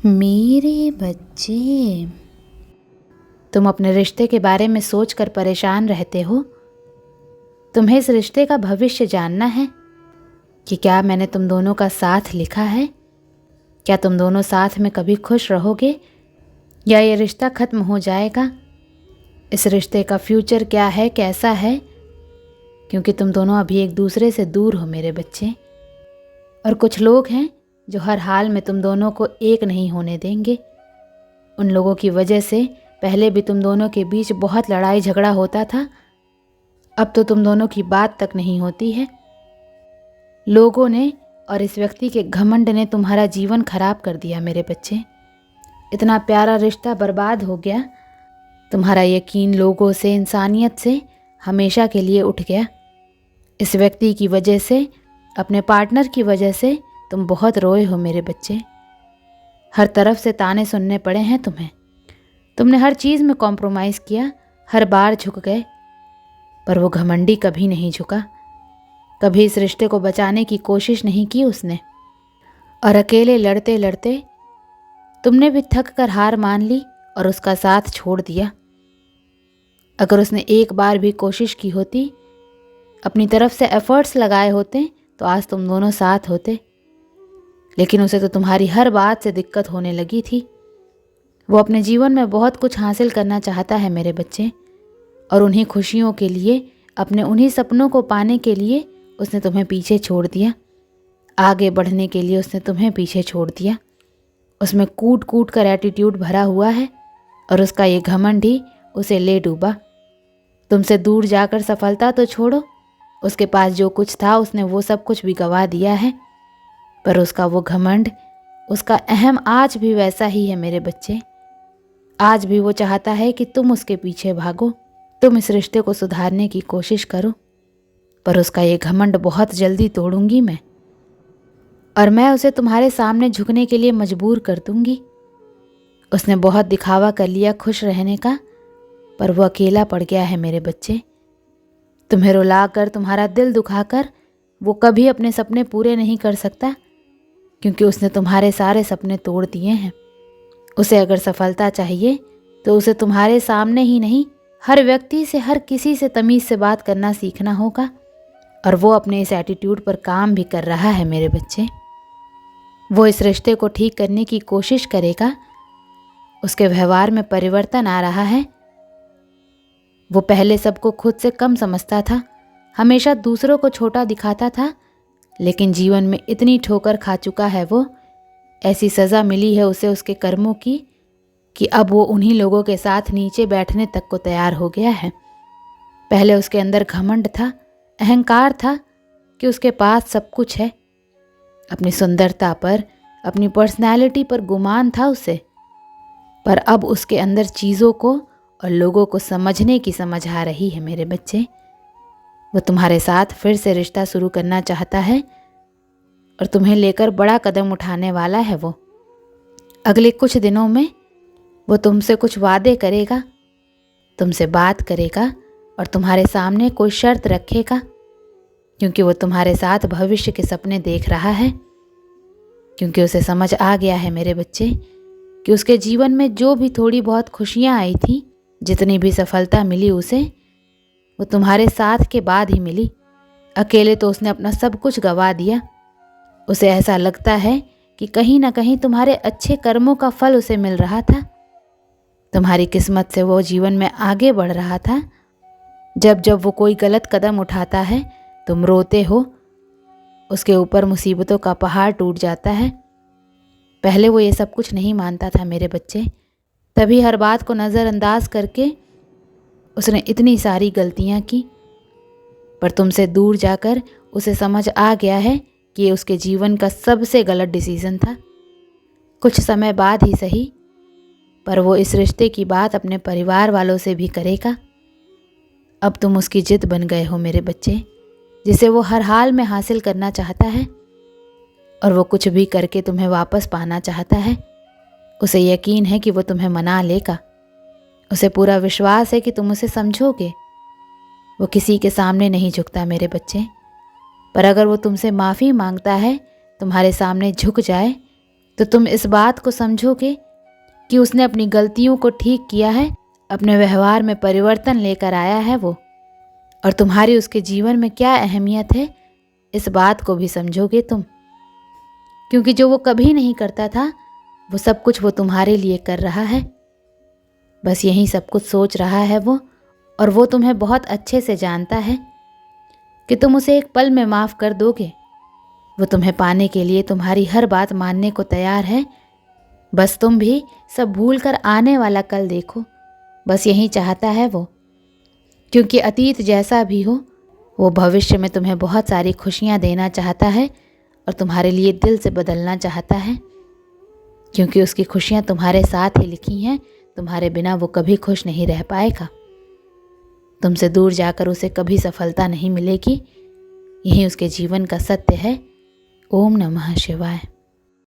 मेरे बच्चे, तुम अपने रिश्ते के बारे में सोचकर परेशान रहते हो। तुम्हें इस रिश्ते का भविष्य जानना है कि क्या मैंने तुम दोनों का साथ लिखा है। क्या तुम दोनों साथ में कभी खुश रहोगे या ये रिश्ता खत्म हो जाएगा। इस रिश्ते का फ्यूचर क्या है, कैसा है, क्योंकि तुम दोनों अभी एक दूसरे से दूर हो मेरे बच्चे। और कुछ लोग हैं जो हर हाल में तुम दोनों को एक नहीं होने देंगे। उन लोगों की वजह से पहले भी तुम दोनों के बीच बहुत लड़ाई झगड़ा होता था, अब तो तुम दोनों की बात तक नहीं होती है। लोगों ने और इस व्यक्ति के घमंड ने तुम्हारा जीवन खराब कर दिया मेरे बच्चे। इतना प्यारा रिश्ता बर्बाद हो गया। तुम्हारा यकीन लोगों से, इंसानियत से हमेशा के लिए उठ गया। इस व्यक्ति की वजह से, अपने पार्टनर की वजह से तुम बहुत रोए हो मेरे बच्चे। हर तरफ से ताने सुनने पड़े हैं तुम्हें। तुमने हर चीज़ में कॉम्प्रोमाइज़ किया, हर बार झुक गए, पर वो घमंडी कभी नहीं झुका। कभी इस रिश्ते को बचाने की कोशिश नहीं की उसने। और अकेले लड़ते लड़ते तुमने भी थक कर हार मान ली और उसका साथ छोड़ दिया। अगर उसने एक बार भी कोशिश की होती, अपनी तरफ से एफर्ट्स लगाए होते, तो आज तुम दोनों साथ होते। लेकिन उसे तो तुम्हारी हर बात से दिक्कत होने लगी थी। वो अपने जीवन में बहुत कुछ हासिल करना चाहता है मेरे बच्चे, और उन्हीं खुशियों के लिए, अपने उन्हीं सपनों को पाने के लिए उसने तुम्हें पीछे छोड़ दिया। आगे बढ़ने के लिए उसने तुम्हें पीछे छोड़ दिया। उसमें कूट कूट कर एटीट्यूड भरा हुआ है और उसका ये घमंड ही उसे ले डूबा। तुमसे दूर जाकर सफलता तो छोड़ो, उसके पास जो कुछ था उसने वो सब कुछ भी गंवा दिया है। पर उसका वो घमंड, उसका अहम आज भी वैसा ही है मेरे बच्चे। आज भी वो चाहता है कि तुम उसके पीछे भागो, तुम इस रिश्ते को सुधारने की कोशिश करो। पर उसका ये घमंड बहुत जल्दी तोड़ूंगी मैं, और मैं उसे तुम्हारे सामने झुकने के लिए मजबूर कर दूंगी। उसने बहुत दिखावा कर लिया खुश रहने का, पर वो अकेला पड़ गया है मेरे बच्चे। तुम्हें रुलाकर, तुम्हारा दिल दुखाकर वो कभी अपने सपने पूरे नहीं कर सकता, क्योंकि उसने तुम्हारे सारे सपने तोड़ दिए हैं। उसे अगर सफलता चाहिए तो उसे तुम्हारे सामने ही नहीं, हर व्यक्ति से, हर किसी से तमीज़ से बात करना सीखना होगा। और वो अपने इस एटीट्यूड पर काम भी कर रहा है मेरे बच्चे। वो इस रिश्ते को ठीक करने की कोशिश करेगा। उसके व्यवहार में परिवर्तन आ रहा है। वो पहले सबको खुद से कम समझता था, हमेशा दूसरों को छोटा दिखाता था, लेकिन जीवन में इतनी ठोकर खा चुका है वो, ऐसी सज़ा मिली है उसे उसके कर्मों की, कि अब वो उन्हीं लोगों के साथ नीचे बैठने तक को तैयार हो गया है। पहले उसके अंदर घमंड था, अहंकार था कि उसके पास सब कुछ है। अपनी सुंदरता पर, अपनी पर्सनैलिटी पर गुमान था उसे। पर अब उसके अंदर चीज़ों को और लोगों को समझने की समझ आ रही है मेरे बच्चे। वो तुम्हारे साथ फिर से रिश्ता शुरू करना चाहता है और तुम्हें लेकर बड़ा कदम उठाने वाला है वो। अगले कुछ दिनों में वो तुमसे कुछ वादे करेगा, तुमसे बात करेगा और तुम्हारे सामने कोई शर्त रखेगा, क्योंकि वो तुम्हारे साथ भविष्य के सपने देख रहा है। क्योंकि उसे समझ आ गया है मेरे बच्चे कि उसके जीवन में जो भी थोड़ी बहुत खुशियाँ आई थी, जितनी भी सफलता मिली उसे, वो तुम्हारे साथ के बाद ही मिली। अकेले तो उसने अपना सब कुछ गंवा दिया। उसे ऐसा लगता है कि कहीं ना कहीं तुम्हारे अच्छे कर्मों का फल उसे मिल रहा था। तुम्हारी किस्मत से वो जीवन में आगे बढ़ रहा था। जब जब वो कोई गलत कदम उठाता है, तुम रोते हो, उसके ऊपर मुसीबतों का पहाड़ टूट जाता है। पहले वो ये सब कुछ नहीं मानता था मेरे बच्चे, तभी हर बात को नज़रअंदाज करके उसने इतनी सारी गलतियाँ की। पर तुमसे दूर जाकर उसे समझ आ गया है कि ये उसके जीवन का सबसे गलत डिसीज़न था। कुछ समय बाद ही सही, पर वो इस रिश्ते की बात अपने परिवार वालों से भी करेगा। अब तुम उसकी जिद बन गए हो मेरे बच्चे, जिसे वो हर हाल में हासिल करना चाहता है, और वो कुछ भी करके तुम्हें वापस पाना चाहता है। उसे यकीन है कि वो तुम्हें मना लेगा। उसे पूरा विश्वास है कि तुम उसे समझोगे। वो किसी के सामने नहीं झुकता मेरे बच्चे, पर अगर वो तुमसे माफ़ी मांगता है, तुम्हारे सामने झुक जाए, तो तुम इस बात को समझोगे कि उसने अपनी गलतियों को ठीक किया है, अपने व्यवहार में परिवर्तन लेकर आया है वो, और तुम्हारी उसके जीवन में क्या अहमियत है इस बात को भी समझोगे तुम। क्योंकि जो वो कभी नहीं करता था वो सब कुछ वो तुम्हारे लिए कर रहा है। बस यही सब कुछ सोच रहा है वो, और वो तुम्हें बहुत अच्छे से जानता है कि तुम उसे एक पल में माफ़ कर दोगे। वो तुम्हें पाने के लिए तुम्हारी हर बात मानने को तैयार है। बस तुम भी सब भूल कर आने वाला कल देखो। बस यही चाहता है वो, क्योंकि अतीत जैसा भी हो वो भविष्य में तुम्हें बहुत सारी खुशियाँ देना चाहता है और तुम्हारे लिए दिल से बदलना चाहता है। क्योंकि उसकी खुशियाँ तुम्हारे साथ ही लिखी हैं, तुम्हारे बिना वो कभी खुश नहीं रह पाएगा। तुमसे दूर जाकर उसे कभी सफलता नहीं मिलेगी। यही उसके जीवन का सत्य है। ओम नमः शिवाय।